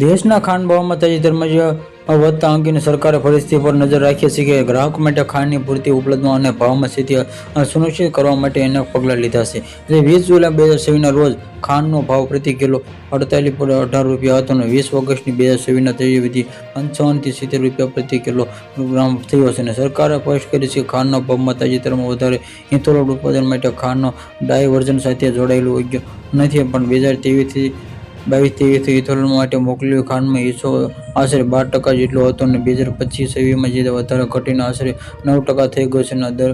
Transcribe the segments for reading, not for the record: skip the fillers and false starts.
દેશના ખાંડ ભાવમાં તાજેતરમાં જ વધતા અંગેની સરકારે પરિસ્થિતિ પર નજર રાખી છે કે ગ્રાહકો માટે ખાંડની પૂરતી ઉપલબ્ધતા અને ભાવમાં સ્થિતિ સુનિશ્ચિત કરવા માટે અનેક પગલાં લીધા છે. 20 જુલાઈ 2024ના રોજ ખાંડનો ભાવ પ્રતિ કિલો 48.18 રૂપિયા હતો અને 20 ઓગસ્ટની 2024ના તળિયે વધી 55 થી 70 રૂપિયા પ્રતિ કિલોગ્રામ થયો છે. અને સરકારે સ્પષ્ટ કરી છે કે ખાંડના ભાવમાં તાજેતરમાં વધારે ઇથેનોલ ઉત્પાદન માટે ખાંડનો ડાયવર્ઝન સાથે જોડાયેલું યોગ્ય નથી, પણ 2022-23 ઇથેનોલ માટે મોકલેલી ખાંડમાં હિસ્સો આશરે 12% જેટલો હતો અને 2025-26માં જે વધારો ઘટીને આશરે 9% થઈ ગયો છે.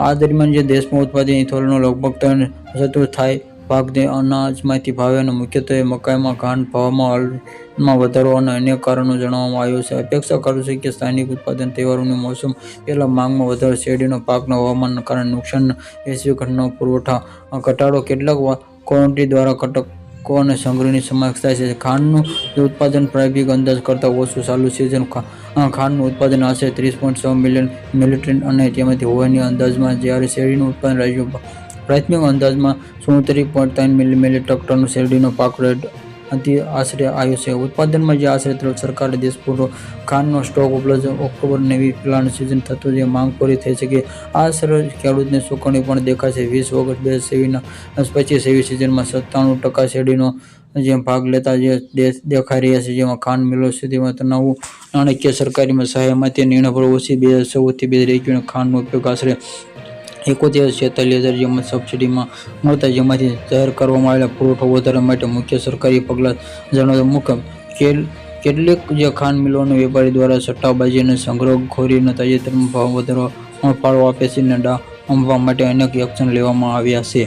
આ દરમિયાન જે દેશમાં ઉત્પાદિત ઇથેનોલનો લગભગ 3/4 ભાગ અનાજમાંથી આવે અને મુખ્યત્વે મકાઈમાં ખાંડ ભાવમાં હાલમાં વધારો અને અન્ય કારણો જણાવવામાં આવ્યું છે. અપેક્ષા કરાય છે કે સ્થાનિક ઉત્પાદન, તહેવારોની મોસમ પહેલા માંગમાં વધારો, શેરડીના પાકના હવામાનના કારણે નુકસાન, વૈશ્વિક ખંડનો પુરવઠા ઘટાડો, કેટલાક કોમોડિટી દ્વારા કટકો અને સંગ્રહની સમાવેશ થાય છે. ખાંડનું ઉત્પાદન પ્રારંભિક અંદાજ કરતાં ઓછું ચાલુ સિઝન ખાંડનું ઉત્પાદન આશરે 30.6 મિલિયન મેટ્રિક ટન તેમાંથી હોવાની અંદાજમાં, જ્યારે શેરડીનું ઉત્પાદન રાજ્યો પ્રાથમિક અંદાજમાં 67.3 મિલિયન મેટ્રિક ટન શેરડીનો પાક આશરે આવ્યો છે. ઉત્પાદનમાં જે આશરે સરકારે દેશપૂરો ખાંડનો સ્ટોક ઉપલબ્ધ ઓક્ટોબર નવી પ્લાન્ટ સિઝન થતું જે માંગ પૂરી થઈ શકે આ અસર ખેડૂતને ચૂકવણી પણ દેખાશે. 20 ઓગસ્ટ 2023ના 25-26 સિઝનમાં 97% શેરડીનો જે ભાગ લેતા જે દેખાઈ રહ્યા છે, જેમાં ખાંડ મિલો સુધીમાં નવું નાણાકીય સરકારી સહાયમાંથી નિર્ણય પર ઓછી 2014થી 2021 ખાંડનો ઉપયોગ આશરે 71,46,000 સબસિડીમાં મળતા, જેમાંથી જાહેર કરવામાં આવેલા પુરવઠો વધારવા માટે મુખ્ય સરકારી પગલાં જણાવતા મુખ્ય કેટલીક જે ખાંડ મિલો અને વેપારી દ્વારા સટ્ટાબાજી અને સંગ્રહખોરીનો તાજેતરમાં ભાવ વધારવામાં ફાળો આપે છે અને ડામવા માટે અનેક એક્શન લેવામાં આવ્યા છે.